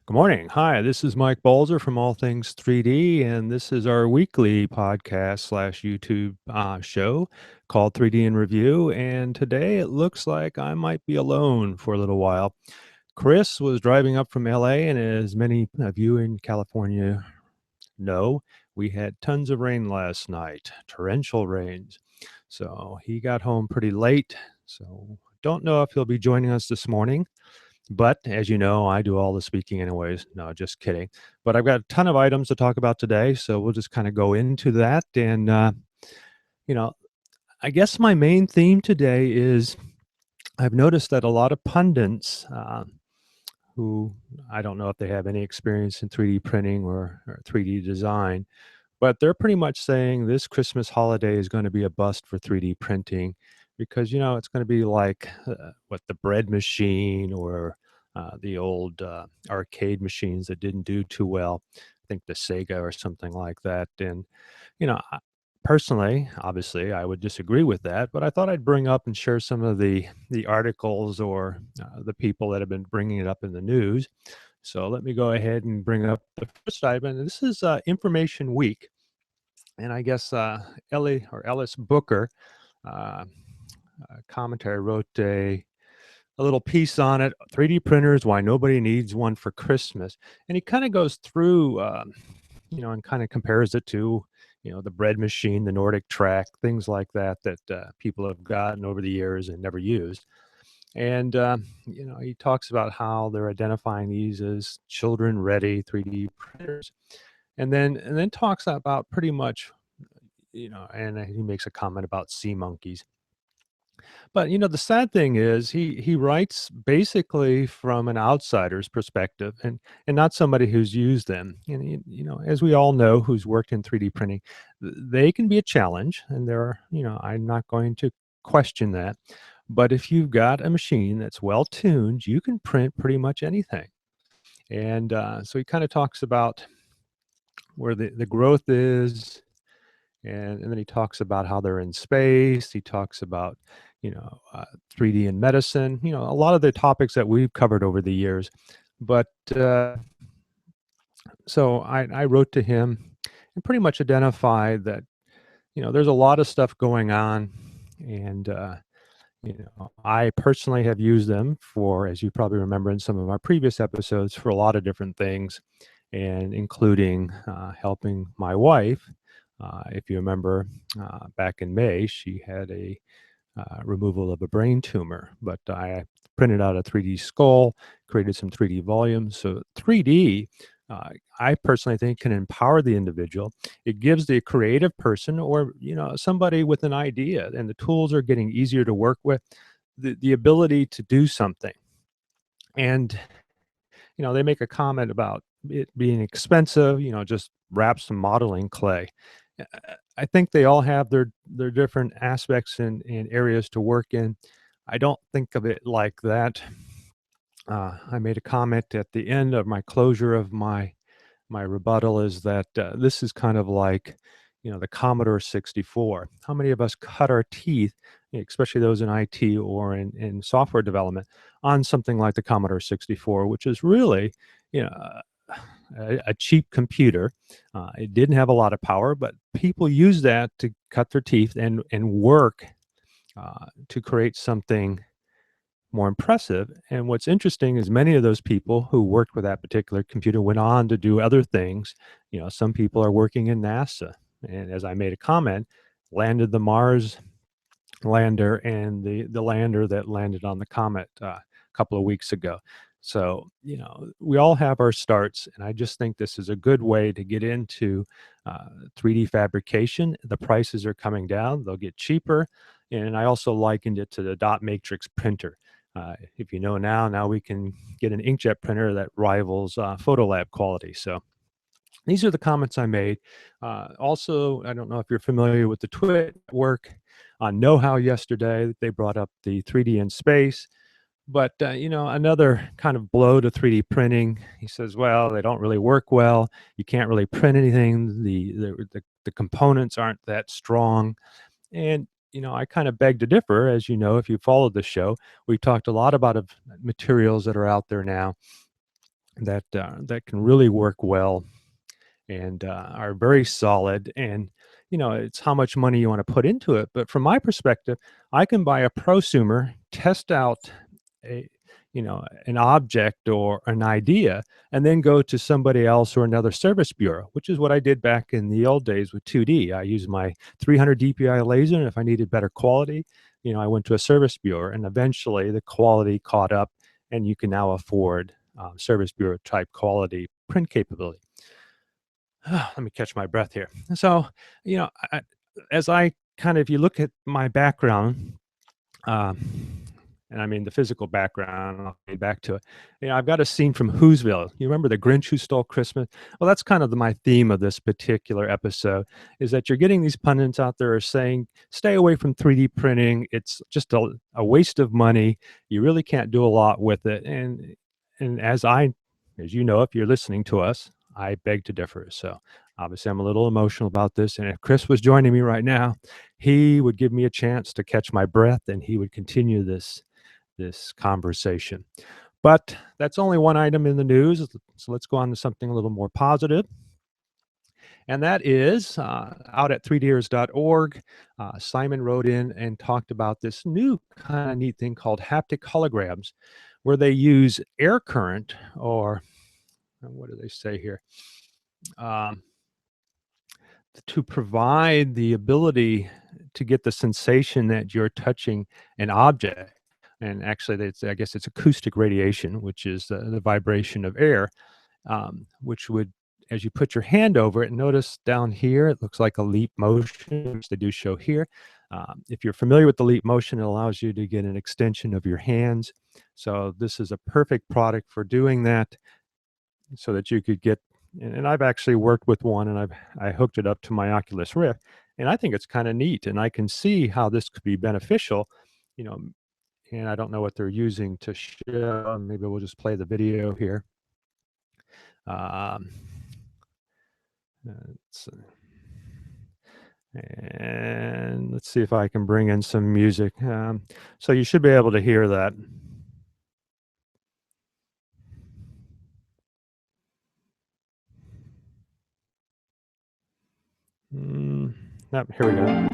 Good morning. Hi, this is Mike Balzer from All Things 3D, and this is our weekly podcast slash YouTube show called 3D in Review. And today it looks like I might be alone for a little while. Chris was driving up from LA, and as many of you in California know, we had tons of rain last night, torrential rains. So he got home pretty late. So don't know if he'll be joining us this morning. But as you know, I do all the speaking anyways. No, just kidding. But I've got a ton of items to talk about today, so we'll just kind of go into that. And you know, I guess my main theme today is I've noticed that a lot of pundits, who I don't know if they have any experience in 3D printing or 3D design, but they're pretty much saying this Christmas holiday is going to be a bust for 3D printing because, it's going to be like the bread machine or the old arcade machines that didn't do too well. I think the Sega or something like that. And, personally, obviously, I would disagree with that, but I thought I'd bring up and share some of the articles or the people that have been bringing it up in the news. So let me go ahead and bring up the first item. And this is Information Week. And I guess Ellie or Ellis Booker, uh, commentary, wrote a little piece on it, 3D printers, why nobody needs one for Christmas. And he kind of goes through, and kind of compares it to, the bread machine, the Nordic track, things like that, that people have gotten over the years and never used. And, he talks about how they're identifying these as children ready 3D printers. And then talks about pretty much, and he makes a comment about sea monkeys. But, the sad thing is he writes basically from an outsider's perspective and not somebody who's used them. And, as we all know, who's worked in 3D printing, they can be a challenge, and I'm not going to question that. But if you've got a machine that's well tuned, you can print pretty much anything. And so he kind of talks about where the growth is, and then he talks about how they're in space. He talks about, 3D in medicine, a lot of the topics that we've covered over the years. But so I wrote to him and pretty much identified that, there's a lot of stuff going on. And, I personally have used them for, as you probably remember in some of our previous episodes, for a lot of different things, and including helping my wife. If you remember, back in May, she had a removal of a brain tumor, but I printed out a 3D skull, created some 3D volumes. So 3D, I personally think, can empower the individual. It gives the creative person or, somebody with an idea, and the tools are getting easier to work with, the ability to do something. And, they make a comment about it being expensive, just wrap some modeling clay. I think they all have their different aspects and areas to work in. I don't think of it like that. I made a comment at the end of my closure of my rebuttal is that this is kind of like, the Commodore 64. How many of us cut our teeth, especially those in IT or in software development, on something like the Commodore 64, which is really, you know, a cheap computer. It didn't have a lot of power, but people use that to cut their teeth and work to create something more impressive. And what's interesting is many of those people who worked with that particular computer went on to do other things. Some people are working in NASA. And as I made a comment, landed the Mars lander and the lander that landed on the comet a couple of weeks ago. So, we all have our starts, and I just think this is a good way to get into 3D fabrication. The prices are coming down, they'll get cheaper. And I also likened it to the dot matrix printer. If you know now we can get an inkjet printer that rivals Photolab quality. So these are the comments I made. Also, I don't know if you're familiar with the Twit work on Know How yesterday. They brought up the 3D in space. But, another kind of blow to 3D printing. He says, well, they don't really work well. You can't really print anything. The components aren't that strong. And, I kind of beg to differ. As you know, if you followed the show, we've talked a lot about materials that are out there now that can really work well and are very solid. And it's how much money you want to put into it. But from my perspective, I can buy a prosumer, test out a an object or an idea, and then go to somebody else or another service bureau, which is what I did back in the old days with 2D. I used my 300 DPI laser, and if I needed better quality, I went to a service bureau, and eventually the quality caught up, and you can now afford service bureau type quality print capability. Let me catch my breath here. So, you know, as I kind of, if you look at my background, um, and I mean the physical background, I'll get back to it. I've got a scene from Whoville. You remember the Grinch who stole Christmas? Well, that's kind of my theme of this particular episode is that you're getting these pundits out there are saying, stay away from 3D printing. It's just a waste of money. You really can't do a lot with it. And as you know, if you're listening to us, I beg to differ. So obviously I'm a little emotional about this. And if Chris was joining me right now, he would give me a chance to catch my breath and he would continue this conversation. But that's only one item in the news. So let's go on to something a little more positive. And that is out at 3deers.org. Simon wrote in and talked about this new kind of neat thing called haptic holograms, where they use air current, or what do they say here? Um, to provide the ability to get the sensation that you're touching an object. And actually, I guess it's acoustic radiation, which is the vibration of air, which would, as you put your hand over it, notice down here, it looks like a leap motion, which they do show here. If you're familiar with the leap motion, it allows you to get an extension of your hands. So this is a perfect product for doing that so that you could get, and I've actually worked with one and I hooked it up to my Oculus Rift, and I think it's kind of neat, and I can see how this could be beneficial, you know, and I don't know what they're using to show. Maybe we'll just play the video here. Um, let's, and let's see if I can bring in some music. So you should be able to hear that. Mm, Here we go.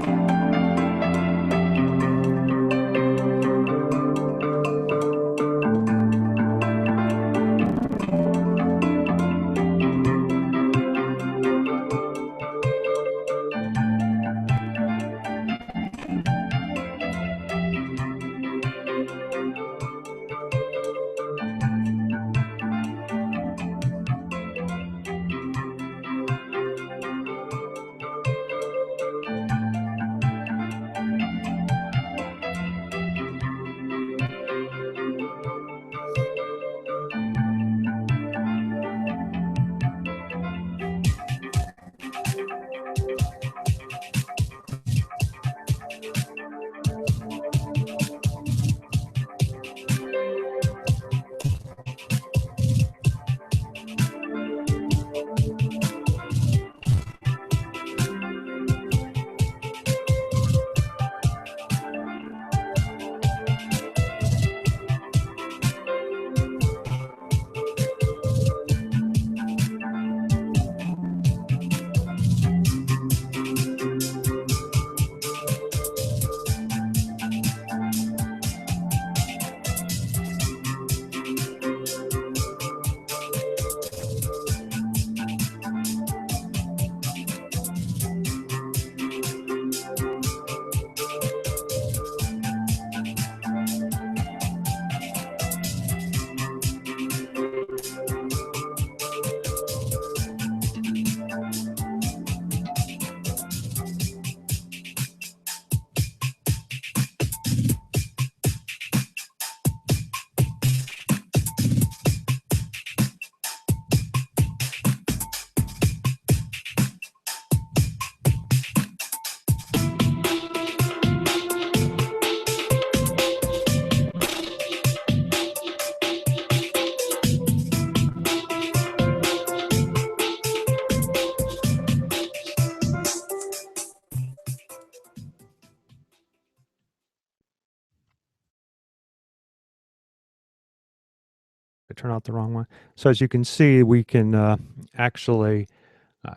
I turn out the wrong one. So as you can see, we can actually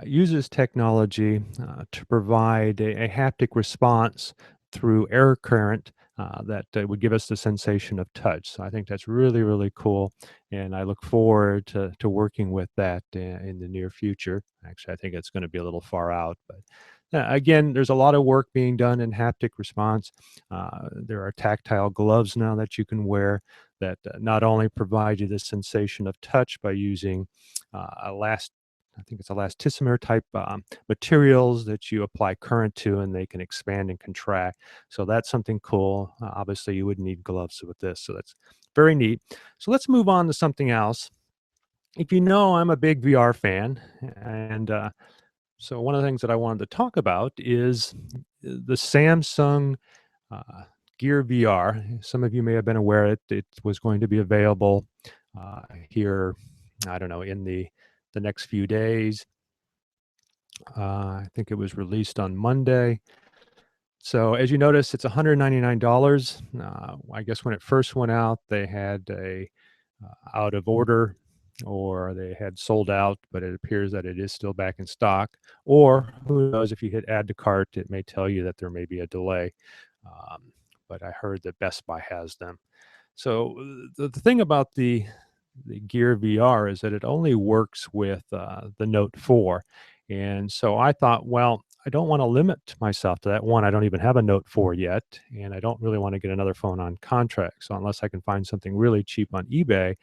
uses technology to provide a haptic response through air current that would give us the sensation of touch. So I think that's really, really cool. And I look forward to working with that in the near future. Actually, I think it's going to be a little far out. But again, there's a lot of work being done in haptic response. There are tactile gloves now that you can wear that not only provide you the sensation of touch by using elastic I think it's elastomer type materials that you apply current to, and they can expand and contract. So that's something cool. Obviously, you would need gloves with this, so that's very neat. So let's move on to something else. If you know, I'm a big VR fan, and so one of the things that I wanted to talk about is the Samsung uh, Gear VR. Some of you may have been aware it was going to be available uh, here. I don't know in the next few days. I think it was released on Monday. So as you notice, it's $199. I guess when it first went out, they had a out of order or they had sold out, but it appears that it is still back in stock. Or who knows, if you hit add to cart, it may tell you that there may be a delay. Um, but I heard that Best Buy has them. So the thing about the Gear VR is that it only works with the Note 4. And so I thought, well, I don't want to limit myself to that. One, I don't even have a Note 4 yet, and I don't really want to get another phone on contract. So unless I can find something really cheap on eBay,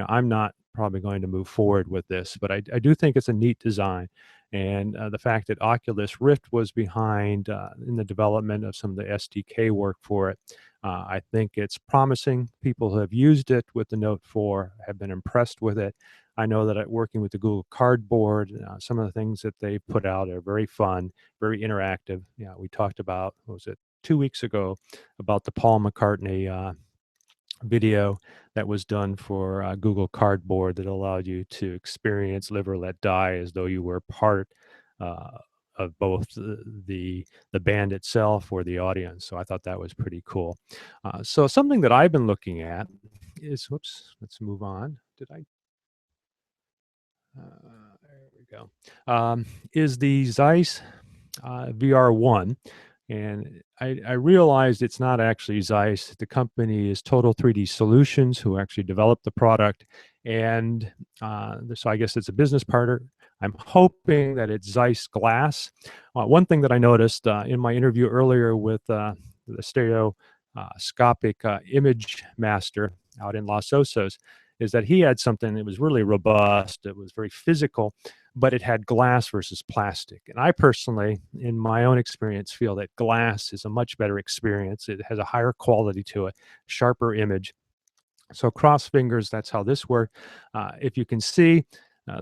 I'm not probably going to move forward with this. But I do think it's a neat design. And the fact that Oculus Rift was behind in the development of some of the SDK work for it, I think it's promising. People who have used it with the Note 4 have been impressed with it. I know that working with the Google Cardboard, some of the things that they put out are very fun, very interactive. We talked about, what was it, 2 weeks ago, about the Paul McCartney video that was done for Google Cardboard that allowed you to experience Live or Let Die as though you were part uh, of both the band itself or the audience. So I thought that was pretty cool. So something that I've been looking at is, whoops, let's move on. Did I? There we go. Is the Zeiss VR1. And I realized it's not actually Zeiss. The company is Total 3D Solutions, who actually developed the product. And so I guess it's a business partner. I'm hoping that it's Zeiss Glass. One thing that I noticed in my interview earlier with the stereoscopic image master out in Los Osos is that he had something that was really robust. It was very physical, but it had glass versus plastic. And I personally, in my own experience, feel that glass is a much better experience. It has a higher quality to it, sharper image. So cross fingers, that's how this worked. If you can see,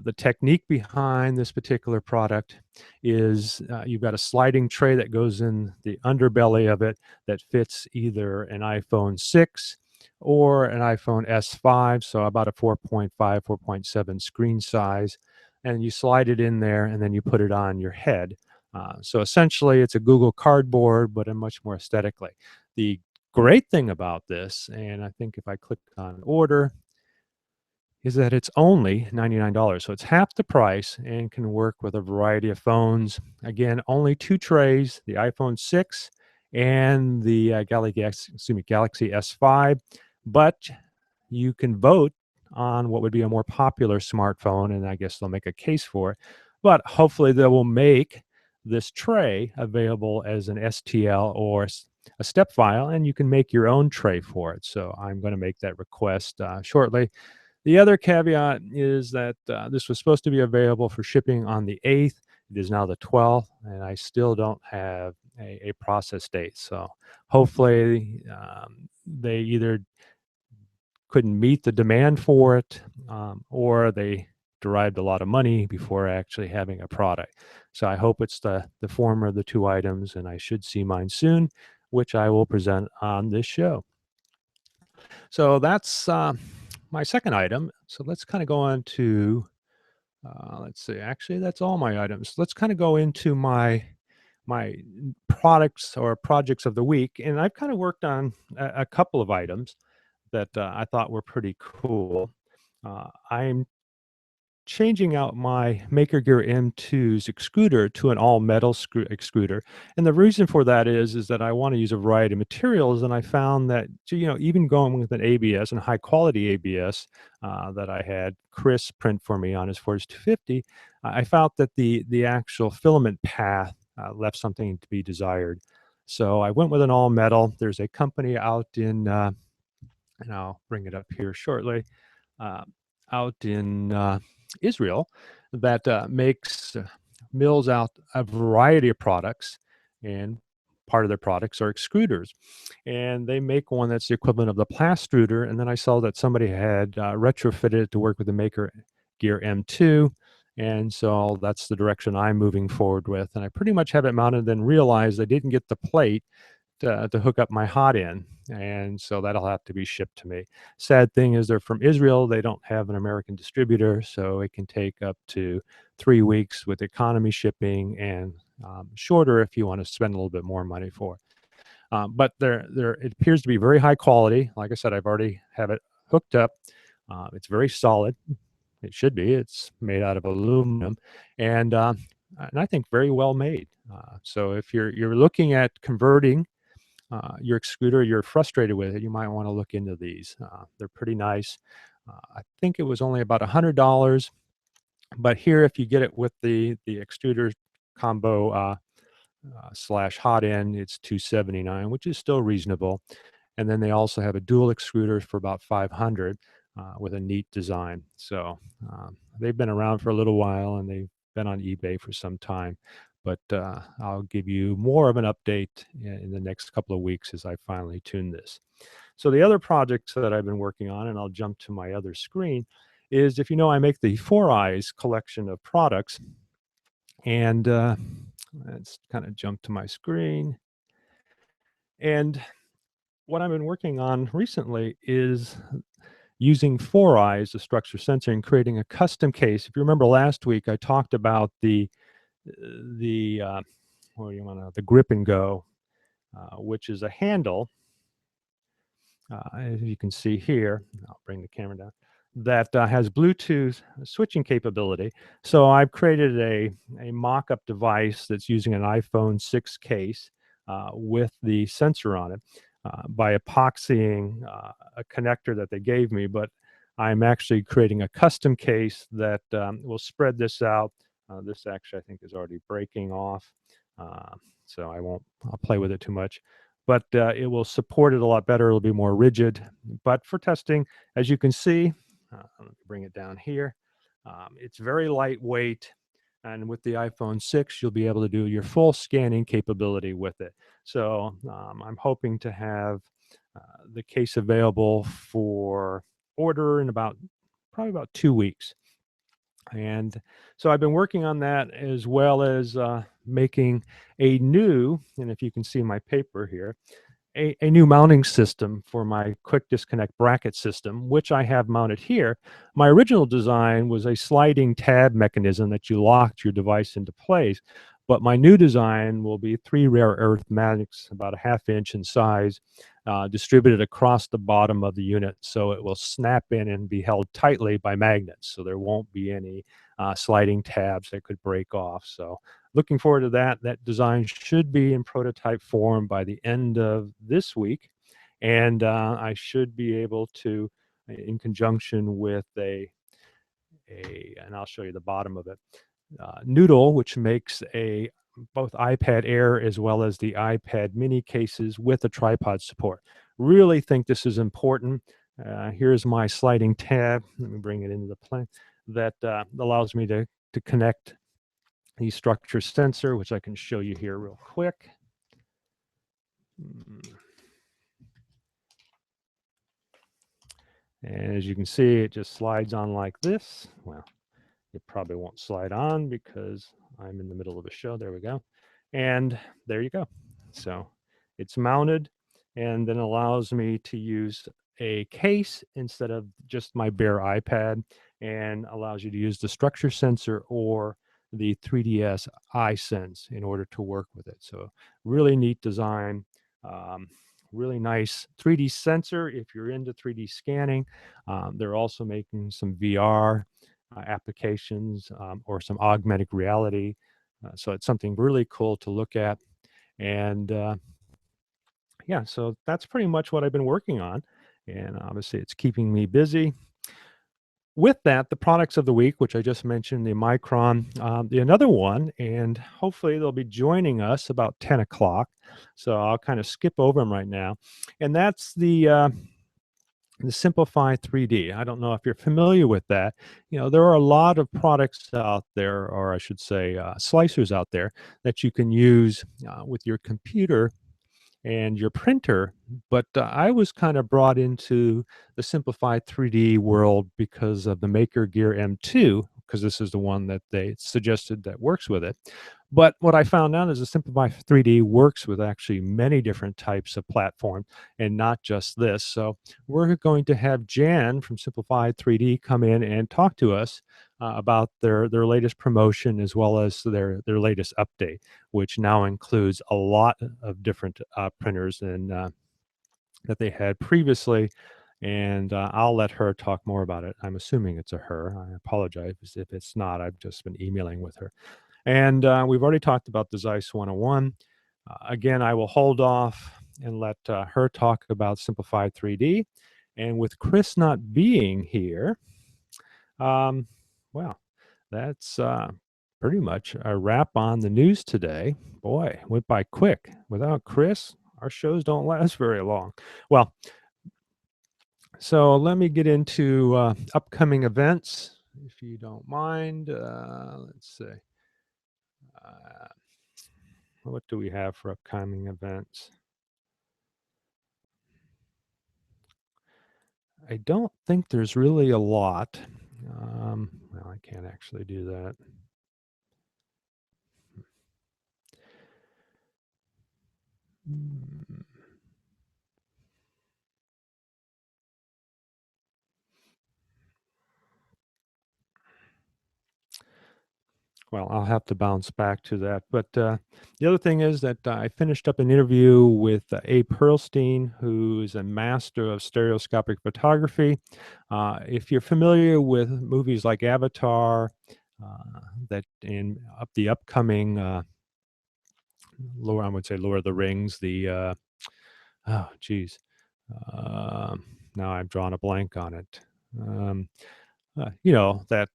the technique behind this particular product is you've got a sliding tray that goes in the underbelly of it that fits either an iPhone 6 or an iPhone S5, so about a 4.5, 4.7 screen size. And you slide it in there and then you put it on your head. So essentially, it's a Google Cardboard, but a much more aesthetically. The great thing about this, and I think if I click on order, is that it's only $99. So it's half the price and can work with a variety of phones. Again, only two trays, the iPhone 6 and the Galaxy S5. But you can vote on what would be a more popular smartphone, and I guess they'll make a case for it. But hopefully they will make this tray available as an STL or a step file, and you can make your own tray for it. So I'm going to make that request shortly. The other caveat is that this was supposed to be available for shipping on the 8th. It is now the 12th, and I still don't have a process date. So hopefully they either couldn't meet the demand for it or they derived a lot of money before actually having a product. So I hope it's the former of the two items, and I should see mine soon, which I will present on this show. So that's my second item. So let's kind of go on to, let's see, actually, that's all my items. Let's kind of go into my products or projects of the week. And I've kind of worked on a couple of items that I thought were pretty cool. I'm changing out my Maker Gear M2's extruder to an all metal extruder. And the reason for that is that I want to use a variety of materials. And I found that, even going with an ABS and high quality ABS that I had Chris print for me on his Forge 250, I found that the actual filament path left something to be desired. So I went with an all metal. There's a company out and I'll bring it up here shortly, uh, out in Israel that mills out a variety of products, and part of their products are extruders. And they make one that's the equivalent of the plastruder. And then I saw that somebody had retrofitted it to work with the Maker Gear M2. And so that's the direction I'm moving forward with. And I pretty much have it mounted, then realized I didn't get the plate to hook up my hot end, and so that'll have to be shipped to me. Sad thing is they're from Israel. They don't have an American distributor, so it can take up to 3 weeks with economy shipping, and shorter if you want to spend a little bit more money for it. But it appears to be very high quality. Like I said, I've already have it hooked up. It's very solid. It should be. It's made out of aluminum, and and I think very well made. So if you're looking at converting your extruder, you're frustrated with it, you might want to look into these. They're pretty nice. I think it was only about $100, but here, if you get it with the extruder combo slash hot end, it's 279, which is still reasonable. And then they also have a dual extruder for about 500 with a neat design. So they've been around for a little while, and they've been on eBay for some time. But I'll give you more of an update in the next couple of weeks as I finally tune this. So the other projects that I've been working on, and I'll jump to my other screen, is, if you know, I make the Four Eyes collection of products. And let's kind of jump to my screen. And what I've been working on recently is using Four Eyes, the structure sensor, and creating a custom case. If you remember last week, I talked about the what do you want to the grip and go, which is a handle, as you can see here. I'll bring the camera down. That has Bluetooth switching capability. So I've created a mock-up device that's using an iPhone 6 case with the sensor on it by epoxying a connector that they gave me. But I'm actually creating a custom case that will spread this out. This actually, I think, is already breaking off, so I'll play with it too much. But it will support it a lot better. It'll be more rigid. But for testing, as you can see, let me bring it down here. It's very lightweight. And with the iPhone 6, you'll be able to do your full scanning capability with it. So I'm hoping to have the case available for order in probably about 2 weeks. And so I've been working on that, as well as making a new, and if you can see my paper here, a new mounting system for my quick disconnect bracket system, which I have mounted here. My original design was a sliding tab mechanism that you locked your device into place. But my new design will be 3 rare earth magnets, about a ½ inch in size, distributed across the bottom of the unit. So it will snap in and be held tightly by magnets. So there won't be any sliding tabs that could break off. So looking forward to that. That design should be in prototype form by the end of this week. And I should be able to, in conjunction with and I'll show you the bottom of it, Noodle, which makes both iPad Air as well as the iPad mini cases with a tripod support. Really think this is important. Here's my sliding tab. Let me bring it into the plane. That allows me to connect the structure sensor, which I can show you here real quick. And as you can see, it just slides on like this. Well, it probably won't slide on because I'm in the middle of a show. There we go. And there you go. So it's mounted, and then allows me to use a case instead of just my bare iPad, and allows you to use the structure sensor or the 3DS iSense in order to work with it. So really neat design. really nice 3D sensor if you're into 3D scanning. They're also making some VR applications or some augmented reality. So it's something really cool to look at. And yeah, so that's pretty much what I've been working on. And obviously, it's keeping me busy. With that, the products of the week, which I just mentioned, the Micron, the another one, and hopefully they'll be joining us about 10 o'clock. So I'll kind of skip over them right now. And that's the Simplify 3D. I don't know if you're familiar with that. You know, there are a lot of products out there, or I should say, slicers out there that you can use with your computer and your printer. But I was kind of brought into the simplified 3D world because of the Maker Gear M2, because this is the one that they suggested that works with it. But what I found out is the Simplify 3D works with actually many different types of platforms and not just this. So we're going to have Jan from Simplified 3D come in and talk to us about their latest promotion as well as their latest update, which now includes a lot of different printers and that they had previously. And I'll let her talk more about it. I'm assuming it's a her. I apologize if it's not. I've just been emailing with her. And we've already talked about the Zeiss 101. Again, I will hold off and let her talk about Simplified 3D. And with Chris not being here, um, well, that's pretty much a wrap on the news today. Boy, went by quick. Without Chris, our shows don't last very long. Well, so let me get into upcoming events, if you don't mind. Let's see. Uh, what do we have for upcoming events? I don't think there's really a lot. Well, I can't actually do that. Hmm. Well, I'll have to bounce back to that. But the other thing is that I finished up an interview with Abe Pearlstein, who is a master of stereoscopic photography. If you're familiar with movies like Avatar, that in up the upcoming I would say Lord of the Rings, the oh, geez, now I've drawn a blank on it. Um, you know that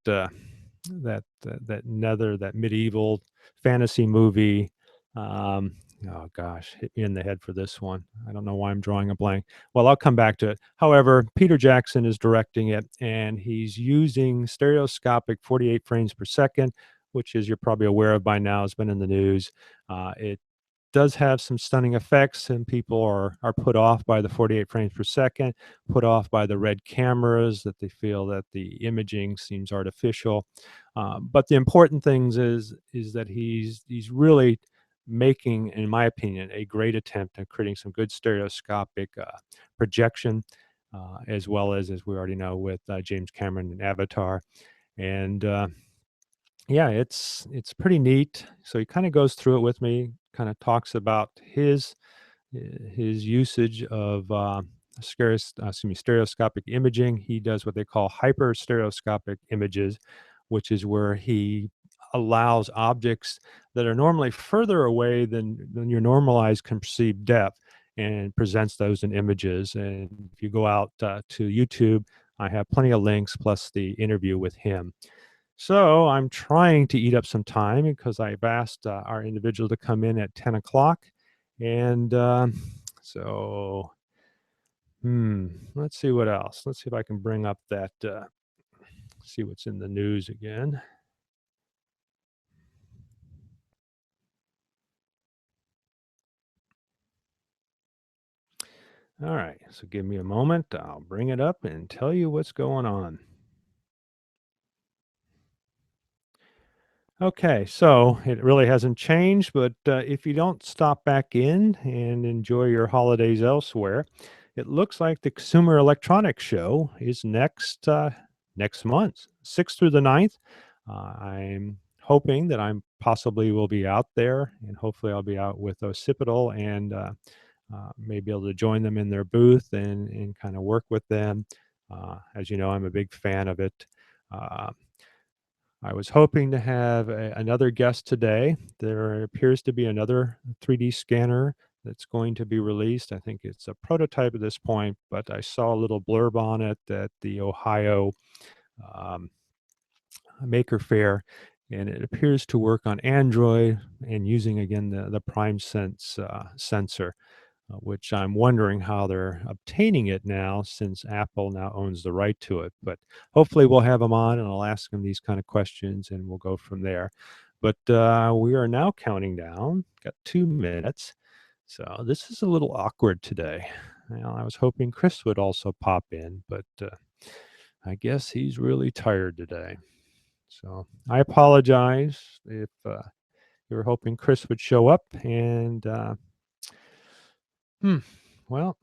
medieval fantasy movie. Um, oh gosh, hit me in the head for this one. I don't know why I'm drawing a blank. Well, I'll come back to it. However, Peter Jackson is directing it, and he's using stereoscopic 48 frames per second, which, as you're probably aware of by now, has been in the news. It does have some stunning effects, and people are put off by the 48 frames per second, put off by the red cameras that they feel that the imaging seems artificial. But the important things is that he's really making, in my opinion, a great attempt at creating some good stereoscopic projection, as well as we already know with James Cameron and Avatar. And yeah, it's pretty neat. So he kind of goes through it with me, kind of talks about his usage of stereoscopic imaging. He does what they call hyper stereoscopic images, which is where he allows objects that are normally further away than your normalized can perceive depth and presents those in images. And if you go out to YouTube, I have plenty of links plus the interview with him. So I'm trying to eat up some time because I've asked our individual to come in at 10 o'clock. And so, let's see what else. Let's see if I can bring up that, see what's in the news again. All right. So give me a moment. I'll bring it up and tell you what's going on. Okay, so it really hasn't changed, but if you don't stop back in and enjoy your holidays elsewhere, it looks like the Consumer Electronics Show is next month, 6th through the 9th. I'm hoping that I'm possibly will be out there, and hopefully I'll be out with Occipital and may be able to join them in their booth and kind of work with them. As you know, I'm a big fan of it. Uh, I was hoping to have another guest today. There appears to be another 3D scanner that's going to be released. I think it's a prototype at this point, but I saw a little blurb on it at the Ohio um, Maker Faire, and it appears to work on Android and using again the Prime Sense sensor, which I'm wondering how they're obtaining it now since Apple now owns the right to it. But hopefully we'll have them on and I'll ask them these kind of questions and we'll go from there. But we are now counting down, got 2 minutes. So this is a little awkward today. Well, I was hoping Chris would also pop in, but I guess he's really tired today. So I apologize if you were hoping Chris would show up and hmm, well,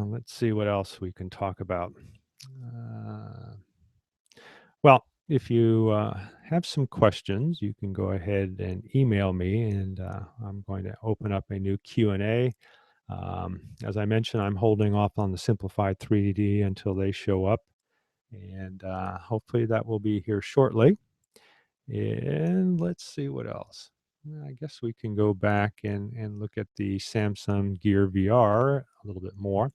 let's see what else we can talk about. Uh, well, if you have some questions, you can go ahead and email me, and I'm going to open up a new Q&A. As I mentioned, I'm holding off on the simplified 3D until they show up, and hopefully that will be here shortly. And let's see what else. I guess we can go back and look at the Samsung Gear VR a little bit more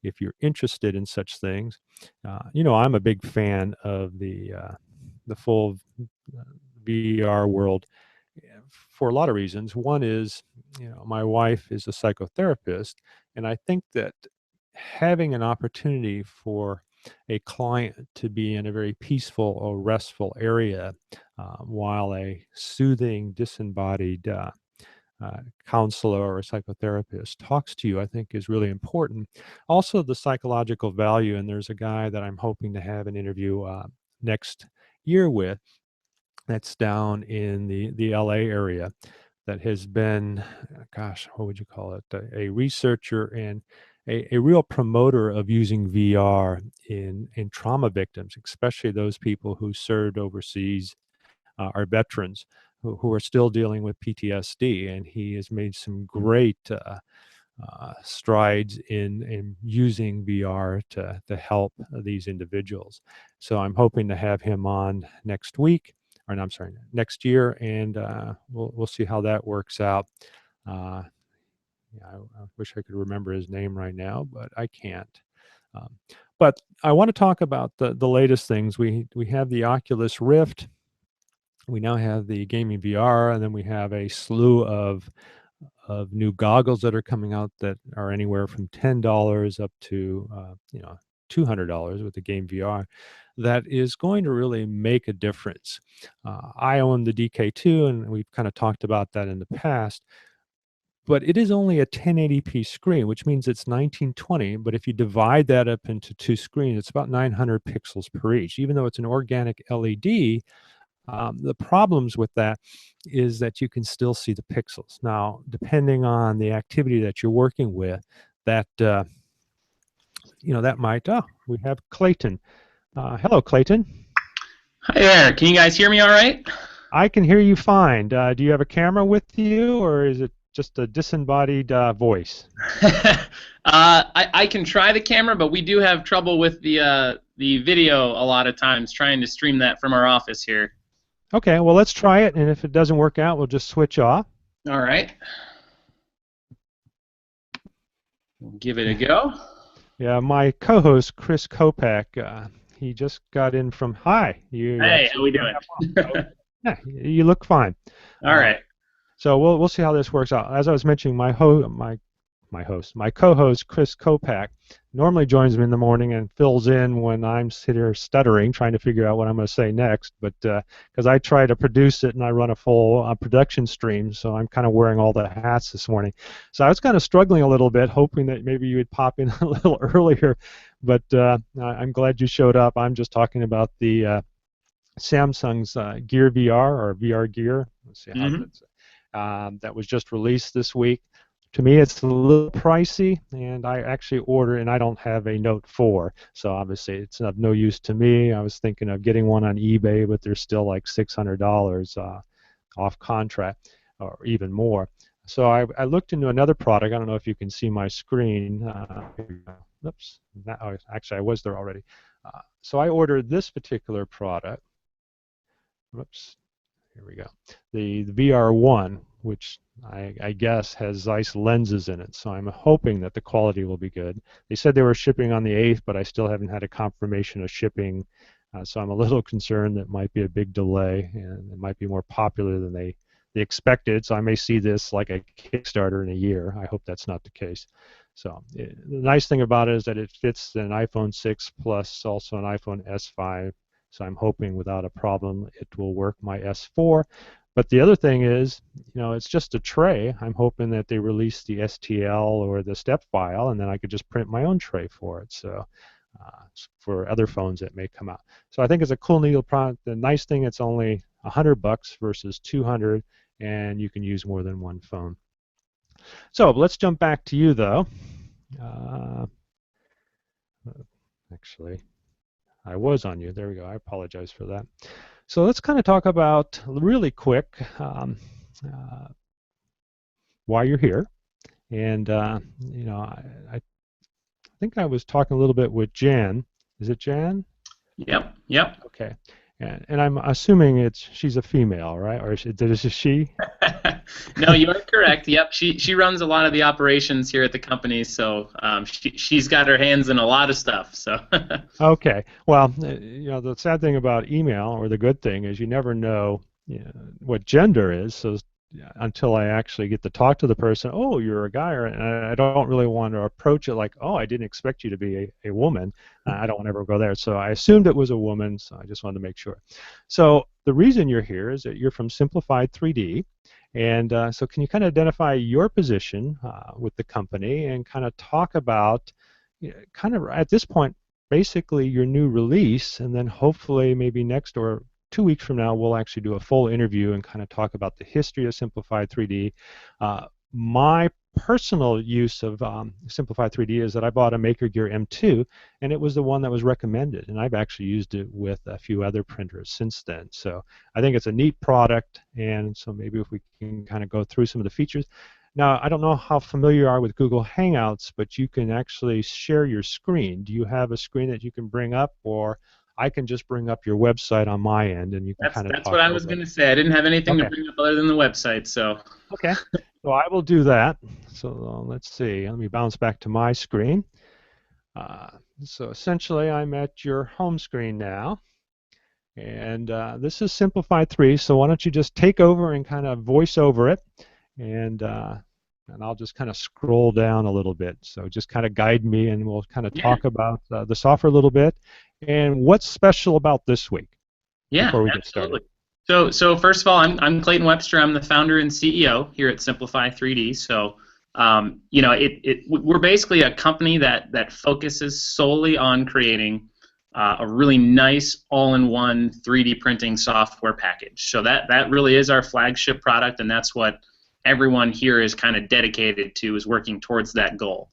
if you're interested in such things. I'm a big fan of the full VR world for a lot of reasons. One is, my wife is a psychotherapist, and I think that having an opportunity for a client to be in a very peaceful or restful area while a soothing, disembodied counselor or psychotherapist talks to you, I think is really important. Also, the psychological value, and there's a guy that I'm hoping to have an interview next year with that's down in the LA area that has been, gosh, what would you call it? A researcher and a real promoter of using VR in trauma victims, especially those people who served overseas, are veterans who are still dealing with PTSD. And he has made some great strides in using VR to help these individuals. So I'm hoping to have him on next week, or no, I'm sorry, next year, and we'll see how that works out. Uh, yeah, I wish I could remember his name right now, but I can't. Um, but I want to talk about the latest things. We have the Oculus Rift. We now have the gaming VR, and then we have a slew of new goggles that are coming out that are anywhere from $10 up to $200 with the game VR. That is going to really make a difference. I own the DK2, and we've kind of talked about that in the past. But it is only a 1080p screen, which means it's 1920. But if you divide that up into two screens, it's about 900 pixels per each. Even though it's an organic LED, the problems with that is that you can still see the pixels. Now, depending on the activity that you're working with, that that might. Oh, we have Clayton. Hello, Clayton. Hi there. Can you guys hear me all right? I can hear you fine. Do you have a camera with you, or is it just a disembodied voice? I can try the camera, but we do have trouble with the video a lot of times trying to stream that from our office here. Okay, well, let's try it, and if it doesn't work out, we'll just switch off. All right. We'll give it a go. Yeah, my co-host, Chris Kopak, he just got in from, hi. Hey, how we doing? Yeah, you look fine. All right. So we'll see how this works out. As I was mentioning, my co-host Chris Kopak normally joins me in the morning and fills in when I'm sitting here stuttering, trying to figure out what I'm going to say next. But because I try to produce it and I run a full production stream, so I'm kind of wearing all the hats this morning. So I was kind of struggling a little bit, hoping that maybe you would pop in a little earlier. But I'm glad you showed up. I'm just talking about the Samsung's Gear VR or VR Gear. Let's see how that's. That was just released this week. To me, it's a little pricey, and I actually ordered, and I don't have a Note 4, so obviously it's of no use to me. I was thinking of getting one on eBay, but they're still like $600 off contract, or even more. So I looked into another product. I don't know if you can see my screen. Here we go. Oops. Oh, actually, I was there already. So I ordered this particular product. Whoops. Here we go. The VR1, which I guess has Zeiss lenses in it. So I'm hoping that the quality will be good. They said they were shipping on the 8th, but I still haven't had a confirmation of shipping. So I'm a little concerned that might be a big delay, and it might be more popular than they expected. So I may see this like a Kickstarter in a year. I hope that's not the case. So the nice thing about it is that it fits an iPhone 6 plus also an iPhone S5. So I'm hoping without a problem it will work my S4. But the other thing is, it's just a tray. I'm hoping that they release the STL or the step file, and then I could just print my own tray for it. So for other phones that may come out. So I think it's a cool, neat product. The nice thing, it's only $100 versus 200, and you can use more than one phone. So let's jump back to you, though. Actually, I was on you. There we go. I apologize for that. So let's kind of talk about really quick why you're here. And, I think I was talking a little bit with Jan. Is it Jan? Yep. Yep. Okay. And I'm assuming she's a female, right? Or is it she? No, you are correct. Yep, she runs a lot of the operations here at the company, so she's got her hands in a lot of stuff. So. Okay. Well, the sad thing about email, or the good thing, is you never know, what gender is. So until I actually get to talk to the person, oh, you're a guy, and I don't really want to approach it like, oh, I didn't expect you to be a woman. I don't want to ever go there. So I assumed it was a woman, so I just wanted to make sure. So the reason you're here is that you're from Simplified 3D. And so can you kind of identify your position with the company and kind of talk about, kind of at this point, basically your new release, and then hopefully maybe next or 2 weeks from now, we'll actually do a full interview and kind of talk about the history of Simplified 3D. My personal use of Simplified 3D is that I bought a Maker Gear M2, and it was the one that was recommended, and I've actually used it with a few other printers since then. So I think it's a neat product, and so maybe if we can kind of go through some of the features. Now, I don't know how familiar you are with Google Hangouts, but you can actually share your screen. Do you have a screen that you can bring up, or I can just bring up your website on my end, and you can kind of talk. That's what I was going to say. I didn't have anything Okay. to bring up other than the website, so. Okay. So I will do that. So let's see. Let me bounce back to my screen. So essentially, I'm at your home screen now. And this is Simplified 3. So why don't you just take over and kind of voice over it. And I'll just kind of scroll down a little bit. So just kind of guide me, and we'll kind of talk about the software a little bit and what's special about this week before we get started. So first of all, I'm Clayton Webster. I'm the founder and CEO here at Simplify 3D. So we're basically a company that focuses solely on creating a really nice all-in-one 3D printing software package. So that really is our flagship product, and that's what everyone here is kind of dedicated to, is working towards that goal.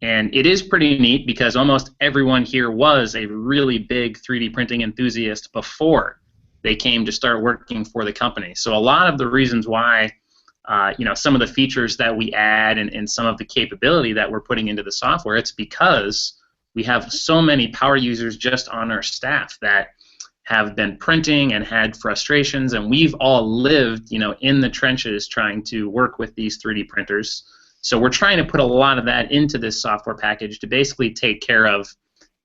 And it is pretty neat because almost everyone here was a really big 3D printing enthusiast before they came to start working for the company. So a lot of the reasons why, some of the features that we add and some of the capability that we're putting into the software, it's because we have so many power users just on our staff that have been printing and had frustrations, and we've all lived, in the trenches trying to work with these 3D printers. So we're trying to put a lot of that into this software package to basically take care of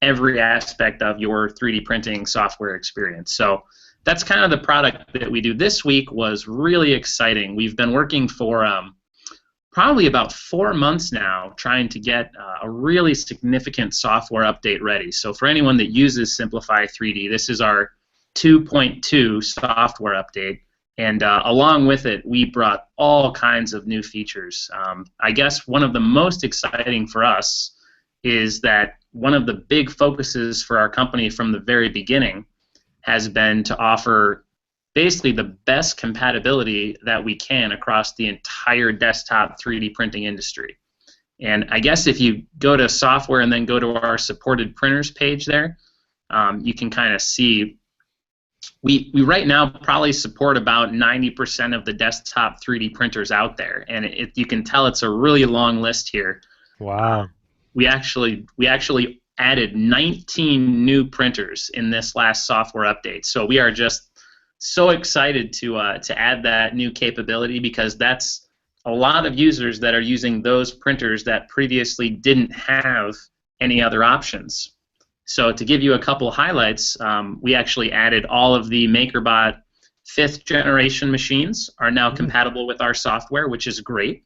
every aspect of your 3D printing software experience. So that's kind of the product that we do. This week was really exciting. We've been working for probably about 4 months now trying to get a really significant software update ready. So for anyone that uses Simplify 3D, this is our 2.2 software update. And along with it, we brought all kinds of new features. I guess one of the most exciting for us is that one of the big focuses for our company from the very beginning has been to offer basically the best compatibility that we can across the entire desktop 3D printing industry. And I guess if you go to software and then go to our supported printers page there, you can kind of see we right now probably support about 90% of the desktop 3D printers out there, and you can tell it's a really long list here. Wow. We actually added 19 new printers in this last software update. So we are just so excited to add that new capability, because that's a lot of users that are using those printers that previously didn't have any other options. So to give you a couple highlights, we actually added all of the MakerBot fifth generation machines are now Mm. compatible with our software, which is great.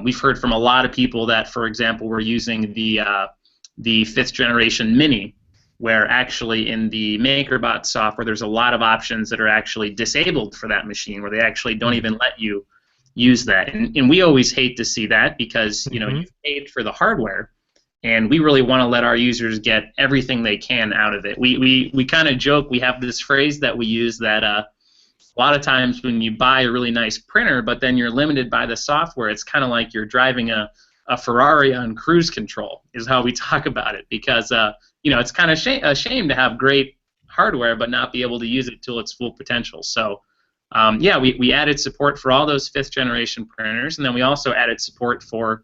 We've heard from a lot of people that, for example, were using the fifth generation Mini, where actually in the MakerBot software there's a lot of options that are actually disabled for that machine, where they actually don't Mm. even let you use that. And we always hate to see that, because Mhm. you've paid for the hardware, and we really want to let our users get everything they can out of it. We kind of joke, we have this phrase that we use that a lot of times when you buy a really nice printer, but then you're limited by the software, it's kind of like you're driving a Ferrari on cruise control, is how we talk about it, because it's kind of a shame to have great hardware but not be able to use it to its full potential. So yeah, we added support for all those fifth generation printers, and then we also added support for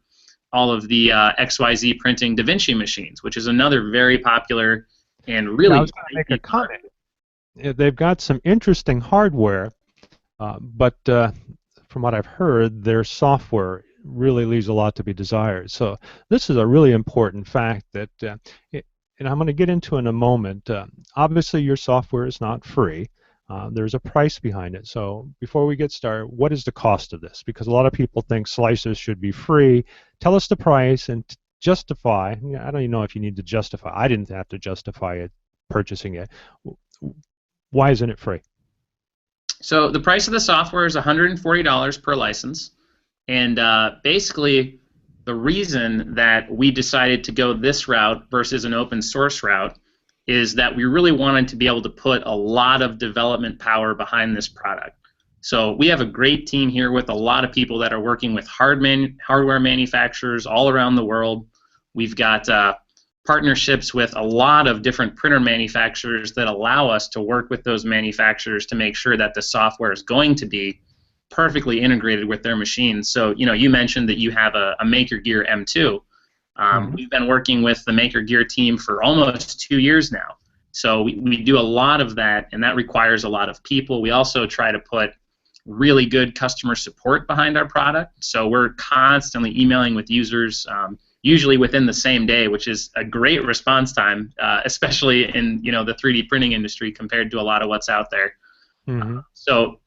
all of the XYZ printing DaVinci machines, which is another very popular and Yeah, I really was going to great make a piece of hardware. comment. They've got some interesting hardware, but from what I've heard, their software really leaves a lot to be desired. So this is a really important fact that, and I'm going to get into in a moment. Obviously, your software is not free. There's a price behind it. So before we get started, what is the cost of this? Because a lot of people think slices should be free. Tell us the price and justify. Yeah, I don't even know if you need to justify. I didn't have to justify it, purchasing it. Why isn't it free? So the price of the software is $140 per license, and basically the reason that we decided to go this route versus an open source route is that we really wanted to be able to put a lot of development power behind this product. So we have a great team here with a lot of people that are working with hardware manufacturers all around the world. We've got partnerships with a lot of different printer manufacturers that allow us to work with those manufacturers to make sure that the software is going to be perfectly integrated with their machines. So, you mentioned that you have a MakerGear M2. Hmm. We've been working with the MakerGear team for almost 2 years now. So we do a lot of that, and that requires a lot of people. We also try to put really good customer support behind our product. So we're constantly emailing with users, usually within the same day, which is a great response time, especially in the 3D printing industry compared to a lot of what's out there. Hmm. So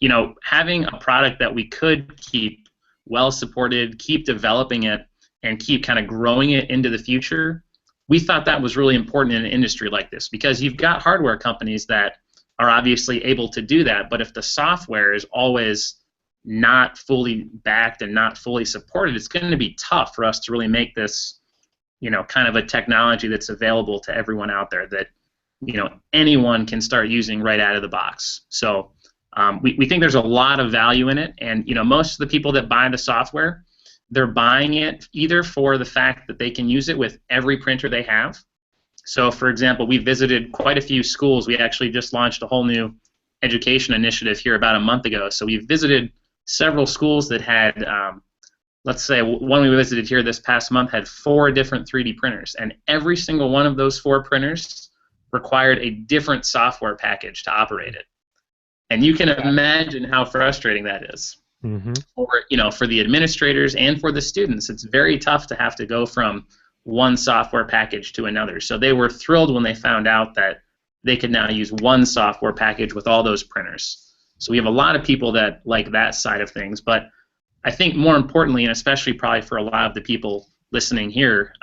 having a product that we could keep well supported, keep developing it, and keep kind of growing it into the future, we thought that was really important in an industry like this, because you've got hardware companies that are obviously able to do that, but if the software is always not fully backed and not fully supported, it's going to be tough for us to really make this, kind of a technology that's available to everyone out there, that anyone can start using right out of the box. So we think there's a lot of value in it, and most of the people that buy the software, they're buying it either for the fact that they can use it with every printer they have. So, for example, we visited quite a few schools. We actually just launched a whole new education initiative here about a month ago. So we visited several schools that had, let's say, one we visited here this past month had 4 different 3D printers, and every single one of those 4 printers required a different software package to operate it. And you can imagine how frustrating that is Hmm. for the administrators and for the students. It's very tough to have to go from one software package to another. So they were thrilled when they found out that they could now use one software package with all those printers. So we have a lot of people that like that side of things. But I think more importantly, and especially probably for a lot of the people listening here,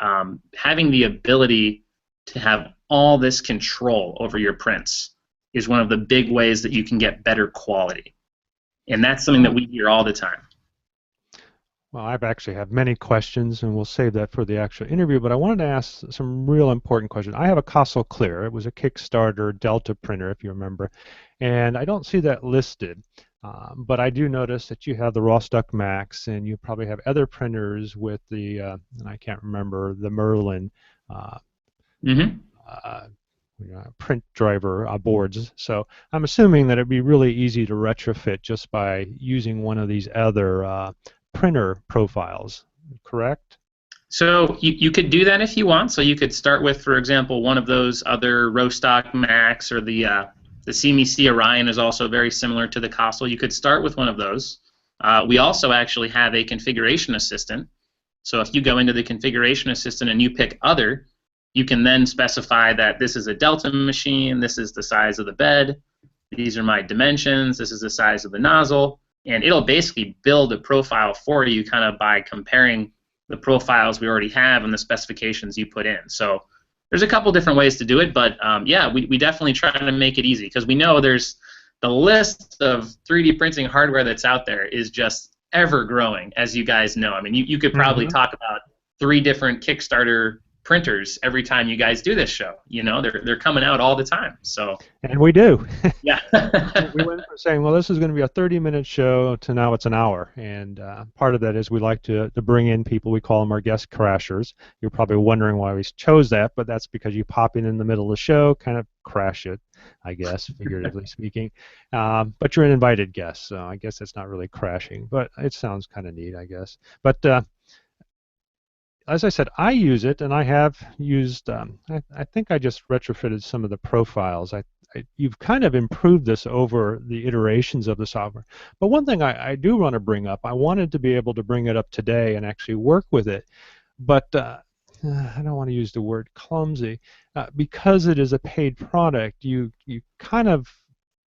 having the ability to have all this control over your prints is one of the big ways that you can get better quality. And that's something that we hear all the time. Well, I've actually have many questions, and we'll save that for the actual interview. But I wanted to ask some real important questions. I have a Castle Clear. It was a Kickstarter Delta printer, if you remember, and I don't see that listed. But I do notice that you have the Rostock Max, and you probably have other printers with the, and I can't remember, the Merlin. Uh, Mm-hmm. uh, print driver boards. So I'm assuming that it'd be really easy to retrofit just by using one of these other printer profiles, correct? So you could do that if you want. So you could start with, for example, one of those other Rostock Max, or the CMC Orion is also very similar to the Castle. You could start with one of those. We also actually have a configuration assistant. So if you go into the configuration assistant and you pick other, you can then specify that this is a Delta machine, this is the size of the bed, these are my dimensions, this is the size of the nozzle, and it'll basically build a profile for you kind of by comparing the profiles we already have and the specifications you put in. So there's a couple different ways to do it, but yeah, we definitely try to make it easy because we know there's the list of 3D printing hardware that's out there is just ever growing, as you guys know. I mean, you could probably talk about 3 different Kickstarter printers every time you guys do this show. You know, they're coming out all the time. So And we do. yeah. We went from saying, well, this is going to be a 30-minute show to now it's an hour. And part of that is we like to bring in people. We call them our guest crashers. You're probably wondering why we chose that, but that's because you pop in the middle of the show, kind of crash it, I guess, figuratively speaking. But you're an invited guest, so I guess it's not really crashing, but it sounds kind of neat, I guess. But as I said, I use it, and I have used. I think I just retrofitted some of the profiles. You've kind of improved this over the iterations of the software. But one thing I do want to bring up, I wanted to be able to bring it up today and actually work with it, but I don't want to use the word clumsy. Because it is a paid product, you kind of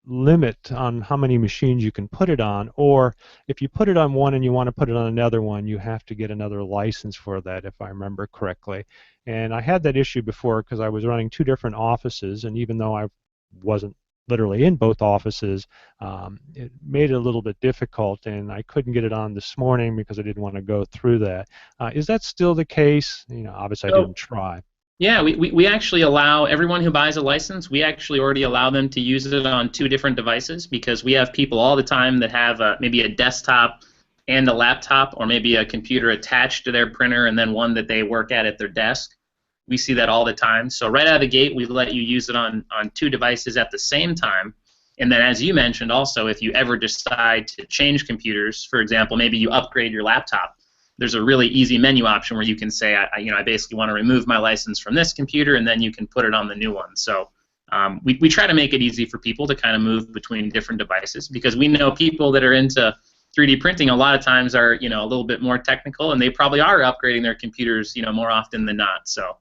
limit on how many machines you can put it on, or if you put it on one and you want to put it on another one, you have to get another license for that, if I remember correctly. And I had that issue before because I was running 2 different offices, and even though I wasn't literally in both offices, it made it a little bit difficult, and I couldn't get it on this morning because I didn't want to go through that. Is that still the case? You know, obviously I So didn't try. yeah, we actually allow everyone who buys a license, we actually already allow them to use it on 2 different devices because we have people all the time that have maybe a desktop and a laptop, or maybe a computer attached to their printer and then one that they work at their desk. We see that all the time. So right out of the gate, we let you use it on 2 devices at the same time. And then as you mentioned also, if you ever decide to change computers, for example, maybe you upgrade your laptop, there's a really easy menu option where you can say, I basically want to remove my license from this computer, and then you can put it on the new one. So we try to make it easy for people to kind of move between different devices because we know people that are into 3D printing a lot of times are a little bit more technical, and they probably are upgrading their computers more often than not. So.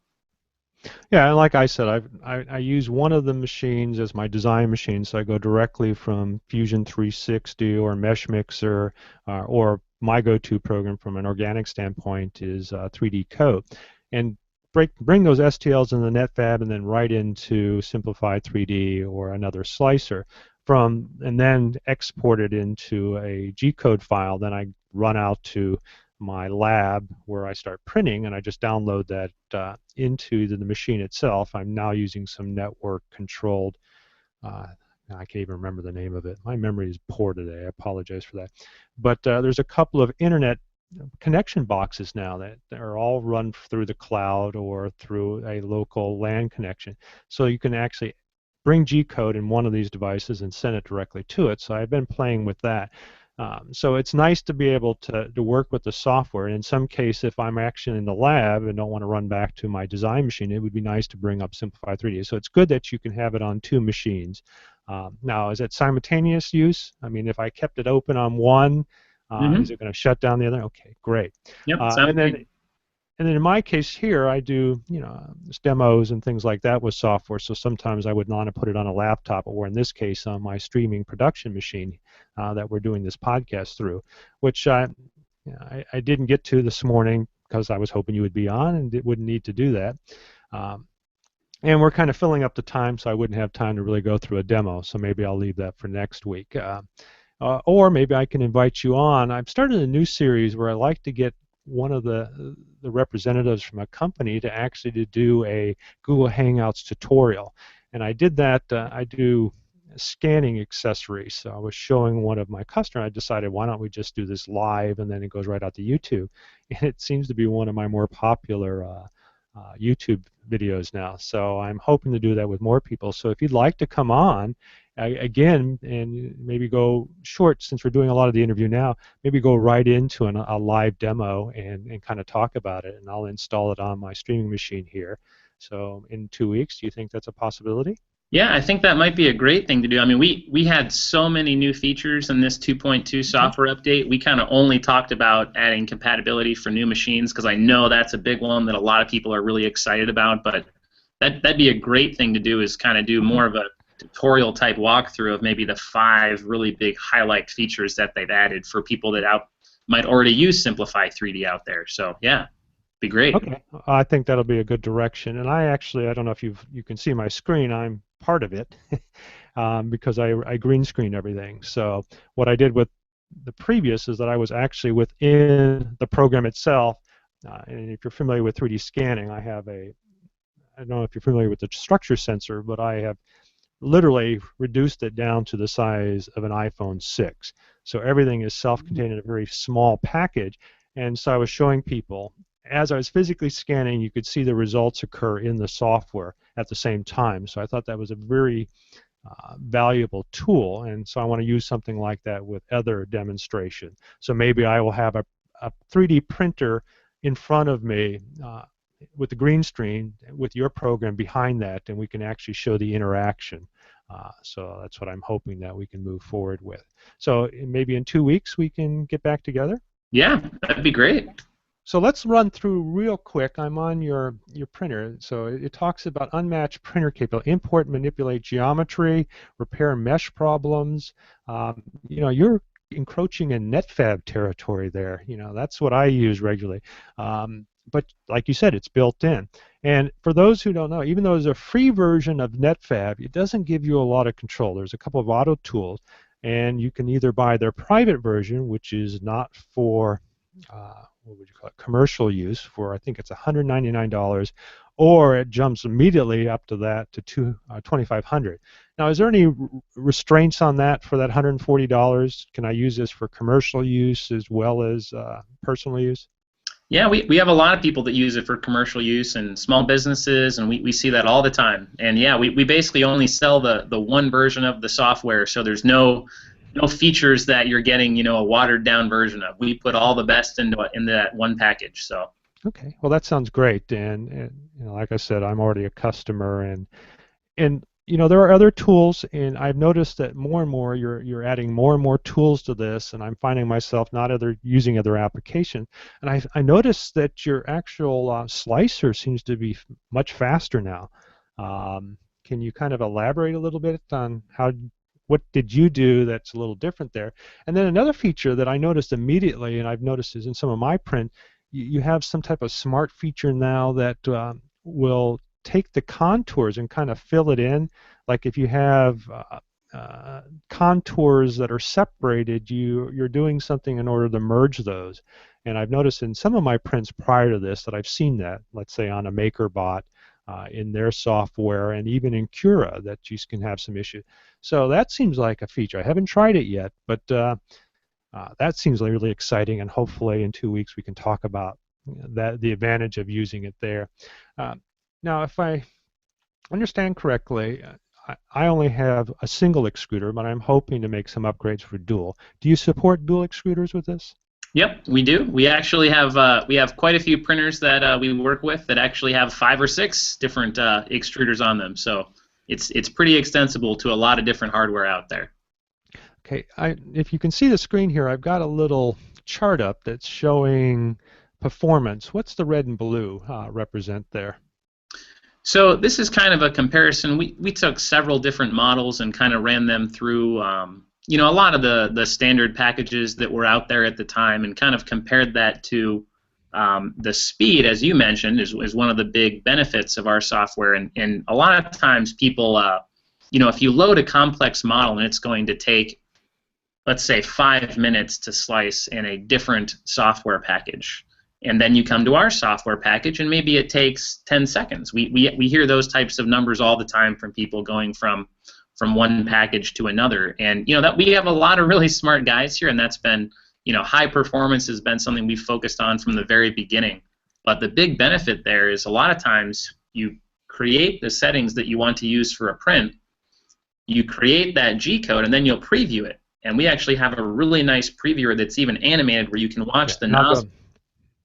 Yeah, and like I said, I use one of the machines as my design machine, so I go directly from Fusion 360 or Mesh Mixer, or my go-to program from an organic standpoint is 3D Coat, and bring those STLs in the NetFab and then right into Simplified 3D or another slicer, and then export it into a G-code file. Then I run out to my lab where I start printing, and I just download that into the machine itself. I'm now using some network controlled, I can't even remember the name of it. My memory is poor today. I apologize for that. But there's a couple of internet connection boxes now that are all run through the cloud or through a local LAN connection. So you can actually bring G-code in one of these devices and send it directly to it. So I've been playing with that. So it's nice to be able to work with the software. And in some case, if I'm actually in the lab and don't want to run back to my design machine, it would be nice to bring up Simplify 3D. So it's good that you can have it on 2 machines. Now, is it simultaneous use? I mean, if I kept it open on one, is it going to shut down the other? Okay, great. Yep. And then in my case here, I do demos and things like that with software. So sometimes I would want to put it on a laptop, or in this case, on my streaming production machine that we're doing this podcast through, which I didn't get to this morning because I was hoping you would be on and wouldn't need to do that. And we're kind of filling up the time, so I wouldn't have time to really go through a demo. So maybe I'll leave that for next week. Or maybe I can invite you on. I've started a new series where I like to get one of the representatives from a company to actually to do a Google Hangouts tutorial. And I did that. I do scanning accessories. So I was showing one of my customers. I decided, why don't we just do this live, and then it goes right out to YouTube. And it seems to be one of my more popular YouTube videos now. So I'm hoping to do that with more people. So if you'd like to come on again and maybe go short, since we're doing a lot of the interview now, maybe go right into a live demo and kind of talk about it, and I'll install it on my streaming machine here. So in 2 weeks, do you think that's a possibility? Yeah, I think that might be a great thing to do. I mean, we had so many new features in this 2.2 Okay. software update. We kind of only talked about adding compatibility for new machines because I know that's a big one that a lot of people are really excited about. But that'd be a great thing to do, is kind of do Okay. more of a tutorial type walkthrough of maybe the 5 really big highlight features that they've added for people that might already use Simplify 3D out there. So yeah, be great. Okay, I think that'll be a good direction. And I don't know if you can see my screen. I'm part of it because I green screen everything. So what I did with the previous is that I was actually within the program itself. And if you're familiar with 3D scanning, I don't know if you're familiar with the structure sensor, but I have literally reduced it down to the size of an iPhone 6. So everything is self-contained in a very small package. And so I was showing people, as I was physically scanning, you could see the results occur in the software at the same time. So I thought that was a very valuable tool. And so I want to use something like that with other demonstration. So maybe I will have a 3D printer in front of me with the green screen with your program behind that, and we can actually show the interaction. So that's what I'm hoping that we can move forward with. So maybe in 2 weeks we can get back together. Yeah, that'd be great. So let's run through real quick. I'm on your printer. So it talks about unmatched printer capability, import, manipulate geometry, repair mesh problems. You're encroaching in NetFab territory there. That's what I use regularly. But like you said, it's built in. And for those who don't know, even though there's a free version of NetFab, it doesn't give you a lot of control. There's a couple of auto tools, and you can either buy their private version, which is not for what would you call it, commercial use, for I think it's $199, or it jumps immediately up to that to 2,500. Now, is there any restraints on that for that $140? Can I use this for commercial use as well as personal use? Yeah, we have a lot of people that use it for commercial use and small businesses, and we see that all the time. And yeah, we basically only sell the one version of the software, so there's no features that you're getting, a watered down version of. We put all the best into that one package. So Okay, well that sounds great, and like I said, I'm already a customer, and there are other tools, and I've noticed that more and more you're adding more and more tools to this, and I'm finding myself not using other applications. And I noticed that your actual slicer seems to be much faster now. Can you kind of elaborate a little bit on what did you do that's a little different there? And then another feature that I noticed immediately, and I've noticed is in some of my print, you have some type of smart feature now that will take the contours and kind of fill it in. Like if you have contours that are separated, you're doing something in order to merge those. And I've noticed in some of my prints prior to this that I've seen that, let's say on a MakerBot, in their software, and even in Cura, that you can have some issues. So that seems like a feature. I haven't tried it yet, but that seems really exciting, and hopefully in 2 weeks we can talk about the advantage of using it there. Uh, Now, if I understand correctly, I only have a single extruder, but I'm hoping to make some upgrades for dual. Do you support dual extruders with this? yep, we do. We actually we have quite a few printers that we work with that actually have 5 or 6 different extruders on them. So it's pretty extensible to a lot of different hardware out there. Okay, if you can see the screen here, I've got a little chart up that's showing performance. What's the red and blue represent there? So this is kind of a comparison. We took several different models and kind of ran them through, a lot of the standard packages that were out there at the time, and kind of compared that to the speed, as you mentioned, is one of the big benefits of our software. And a lot of times people, if you load a complex model and it's going to take, let's say, 5 minutes to slice in a different software package, and then you come to our software package and maybe it takes 10 seconds. We hear those types of numbers all the time from people going from one package to another. And that we have a lot of really smart guys here, and that's been, high performance has been something we've focused on from the very beginning. But the big benefit there is a lot of times you create the settings that you want to use for a print, you create that G code, and then you'll preview it. And we actually have a really nice previewer that's even animated where you can Yeah, watch the and I'll go. nozzle.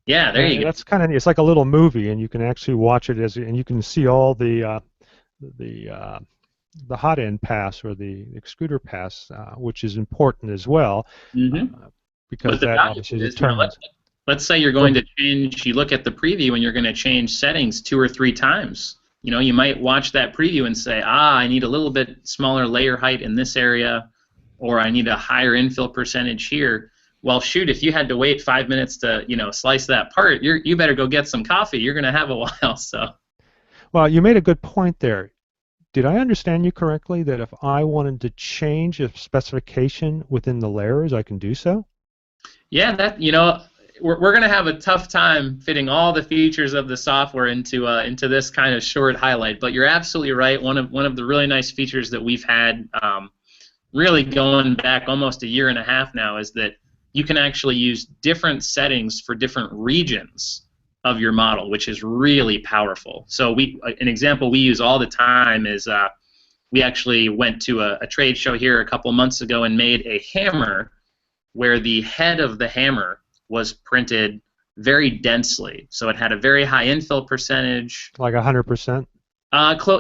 Yeah, there you And go. that's kind of it's like a little movie, and you can actually watch it and you can see all the uh, the hot end pass or the extruder pass, which is important as well, hmm uh, because But the that value obviously is, you know, determines. let's say you're Go going ahead. to change, you look at the preview and you're going to change settings 2 or 3 times. You know, you might watch that preview and say, I need a little bit smaller layer height in this area, or I need a higher infill percentage here. Well, shoot, if you had to wait 5 minutes to, slice that part, you better go get some coffee. You're going to have a while. So, Well, you made a good point there. Did I understand you correctly that if I wanted to change a specification within the layers, I can do so? yeah, we're going to have a tough time fitting all the features of the software into this kind of short highlight. But you're absolutely right. One of the really nice features that we've had, really going back almost a year and a half now, is that you can actually use different settings for different regions of your model, which is really powerful. So an example we use all the time is we actually went to a trade show here a couple months ago and made a hammer where the head of the hammer was printed very densely. So it had a very high infill percentage. Like 100%?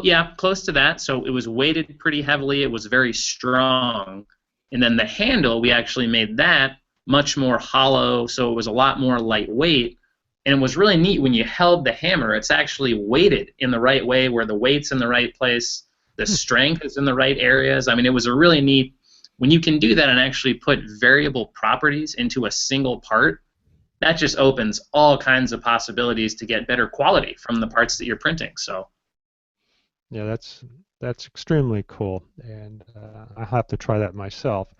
Yeah, close to that. So it was weighted pretty heavily. It was very strong. And then the handle, we actually made that much more hollow, so it was a lot more lightweight. And it was really neat when you held the hammer. It's actually weighted in the right way, where the weight's in the right place, the Hmm. strength is in the right areas. I mean, it was a really neat. When you can do that and actually put variable properties into a single part, that just opens all kinds of possibilities to get better quality from the parts that you're printing. So. Yeah, that's extremely cool, and I'll have to try that myself,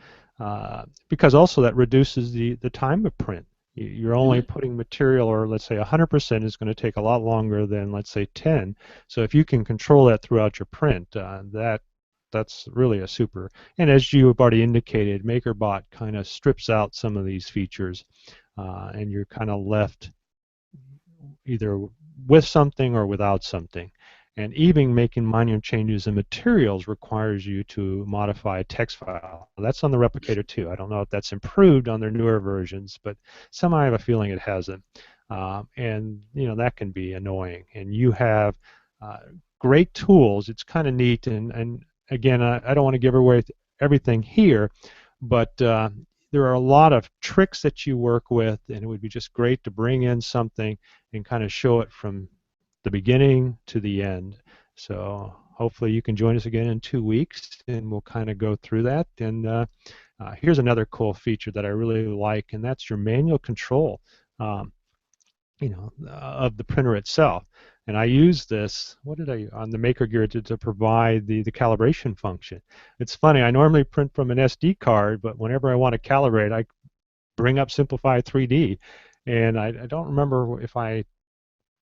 because also that reduces the time of print. You're only Mhm. putting material, or let's say 100% is going to take a lot longer than let's say 10. So if you can control that throughout your print, that's really a super. And as you have already indicated, MakerBot kind of strips out some of these features, and you're kind of left either with something or without something. And even making minor changes in materials requires you to modify a text file. That's on the replicator too. I don't know if that's improved on their newer versions, but somehow I have a feeling it hasn't. And that can be annoying. And you have uh, great tools. It's kind of neat. And again, I don't want to give away everything here, but there are a lot of tricks that you work with, and it would be just great to bring in something and kind of show it from the beginning to the end. So hopefully you can join us again in 2 weeks, and we'll kind of go through that. And here's another cool feature that I really like, and that's your manual control, um, of the printer itself. And I use this, what did I, on the Maker Gear to provide the calibration function. It's funny, I normally print from an SD card, but whenever I want to calibrate, I bring up Simplify 3D. And I don't remember if I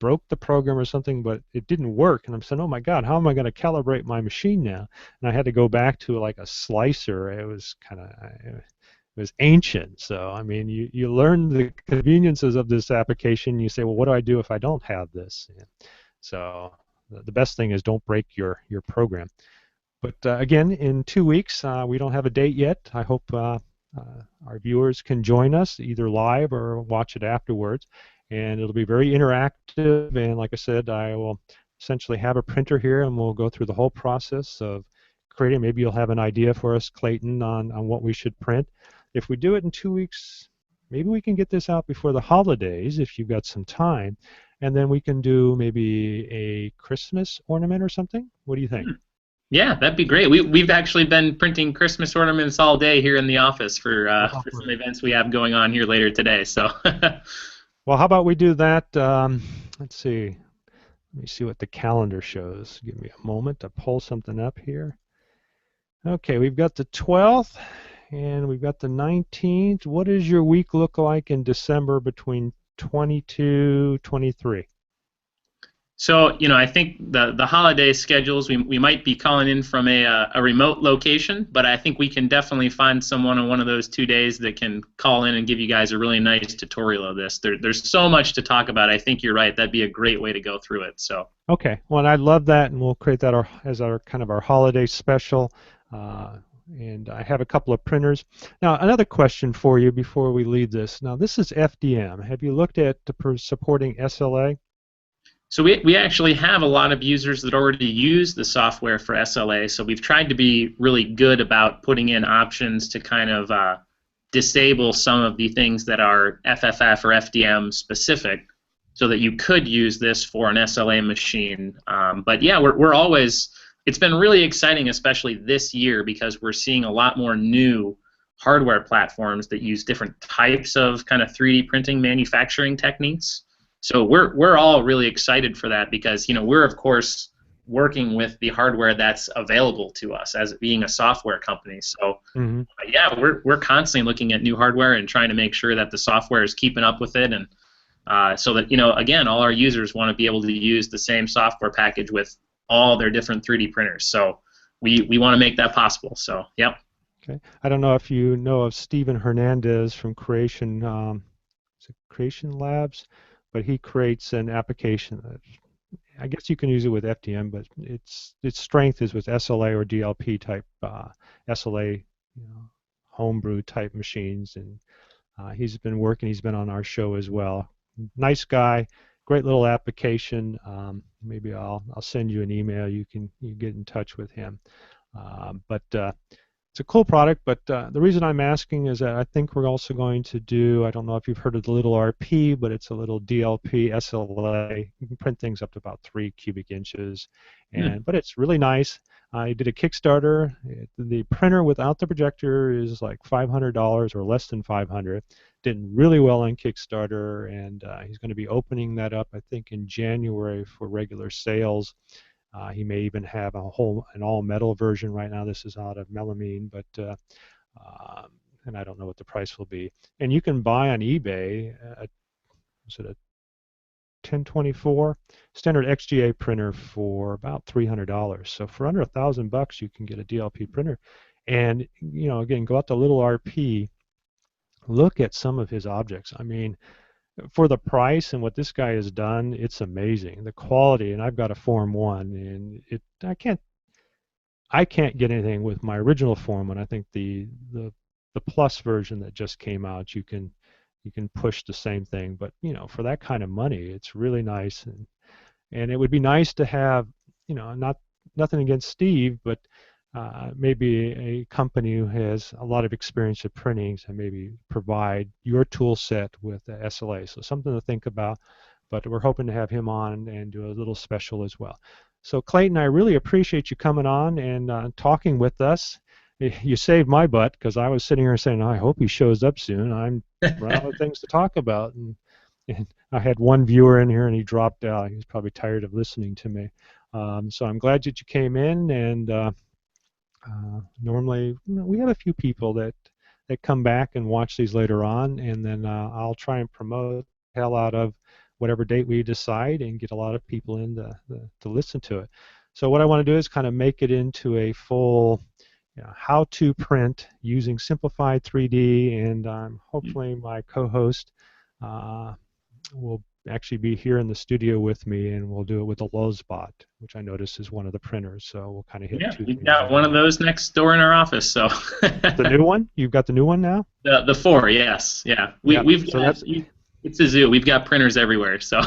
broke the program or something, but it didn't work. And I'm saying, oh my God, how am I going to calibrate my machine now? And I had to go back to like a slicer. It was kind of, it was ancient. So, I mean, you learn the conveniences of this application. You say, well, what do I do if I don't have this? So the best thing is don't break your program. But again, in 2 weeks, we don't have a date yet. I hope our viewers can join us either live or watch it afterwards. And it'll be very interactive. And like I said, I will essentially have a printer here, and we'll go through the whole process of creating. Maybe you'll have an idea for us, Clayton, on what we should print. If we do it in 2 weeks, maybe we can get this out before the holidays if you've got some time. And then we can do maybe a Christmas ornament or something. What do you think? Yeah, that'd be great. We've actually been printing Christmas ornaments all day here in the office Oh, for some great. events we have going on here later today. So, Well, how about we do that? Let's see. Let me see what the calendar shows. Give me a moment to pull something up here. Okay, we've got the 12th and we've got the 19th. What does your week look like in December between 22, 23? So, I think the holiday schedules, we might be calling in from a remote location, but I think we can definitely find someone on one of those 2 days that can call in and give you guys a really nice tutorial of this. There's so much to talk about. I think you're right. That'd be a great way to go through it. So, Okay, well, I love that, and we'll create that as our kind of our holiday special. Uh, and I have a couple of printers. Now, another question for you before we leave this. Now, this is FDM. Have you looked at supporting SLA? so we actually have a lot of users that already use the software for SLA. So we've tried to be really good about putting in options to kind of disable some of the things that are FFF or FDM specific, so that you could use this for an SLA machine. But yeah, we're always. It's been really exciting, especially this year, because we're seeing a lot more new hardware platforms that use different types of kind of 3D printing manufacturing techniques. So we're all really excited for that because we're of course working with the hardware that's available to us as being a software company. So Hmm. yeah, we're constantly looking at new hardware and trying to make sure that the software is keeping up with it, and so that again, all our users want to be able to use the same software package with all their different 3D printers. So we want to make that possible. So yep. Okay. I don't know if you know of Steven Hernandez from is it Creation Labs, but he creates an application that I guess you can use it with FDM, but its strength is with SLA or DLP type SLA, homebrew type machines, and he's been working. He's been on our show as well. Nice guy, great little application. Maybe I'll send you an email. You get in touch with him. But it's a cool product, but the reason I'm asking is that I think we're also going to do, I don't know if you've heard of the little RP, but it's a little DLP SLA. You can print things up to about 3 cubic inches, Hmm. but it's really nice. I did a Kickstarter. The printer without the projector is like $500 or less than 500. Did really well on Kickstarter, and he's going to be opening that up, I think, in January for regular sales. He may even have an all-metal version right now. This is out of melamine, but um, and I don't know what the price will be. And you can buy on eBay, is it a 1024 standard XGA printer for about $300. So for under $1,000, you can get a DLP printer. And again, go out to little RP, look at some of his objects. I mean, for the price and what this guy has done, it's amazing. The quality, and I've got a Form 1, and I can't get anything with my original Form 1. I think the Plus version that just came out, you can push the same thing, but for that kind of money, it's really nice, and it would be nice to have, nothing against Steve, but maybe a company who has a lot of experience at printings and maybe provide your tool set with the SLA. So something to think about, but we're hoping to have him on and do a little special as well. So Clayton, I really appreciate you coming on and talking with us. You saved my butt because I was sitting here saying, I hope he shows up soon. I'm running out of things to talk about. And I had one viewer in here and he dropped out. He was probably tired of listening to me. So I'm glad that you came in, and normally we have a few people that come back and watch these later on, and then I'll try and promote the hell out of whatever date we decide and get a lot of people in to listen to it. So what I want to do is kind of make it into a full how to print using simplified 3D, and hopefully my co-host uh, will actually be here in the studio with me, and we'll do it with a Lulzbot, which I notice is one of the printers. So we'll kind of hit Yeah, two we've things got at one of once. those next door in our office. So The new one? You've got the new one now? the four, yes, yeah. We Yeah. we've So got that's it's a zoo. We've got printers everywhere. So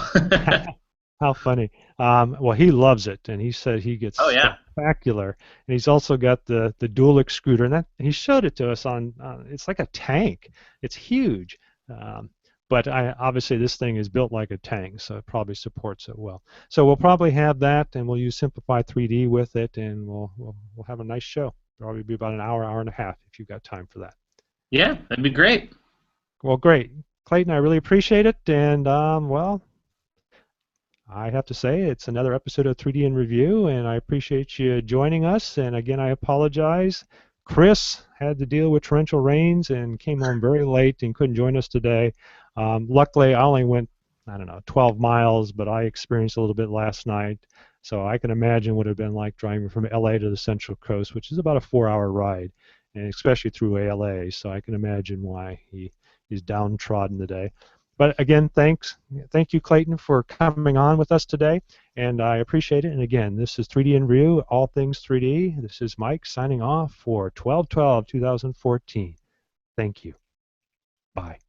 how funny. Well, he loves it, and he said he gets oh yeah. spectacular. And he's also got the dual extruder, and that he showed it to us on. It's like a tank. It's huge. Um, but obviously this thing is built like a tank, so it probably supports it well. So we'll probably have that, and we'll use Simplify 3D with it, and we'll have a nice show. Probably be about an hour, hour and a half if you've got time for that. Yeah, that'd be great. Well, great, Clayton. I really appreciate it, and well, I have to say it's another episode of 3D in Review, and I appreciate you joining us. And again, I apologize. Chris had to deal with torrential rains and came home very late and couldn't join us today. Luckily, I only went I don't know, 12 miles, but I experienced a little bit last night. So I can imagine what it would have been like driving from LA to the Central Coast, which is about a 4 hour ride, and especially through LA. So I can imagine why he's downtrodden today. But again, thanks. Thank you, Clayton, for coming on with us today, and I appreciate it. And again, this is 3D in Review, all things 3D. This is Mike signing off for 12/12/2014. Thank you. Bye.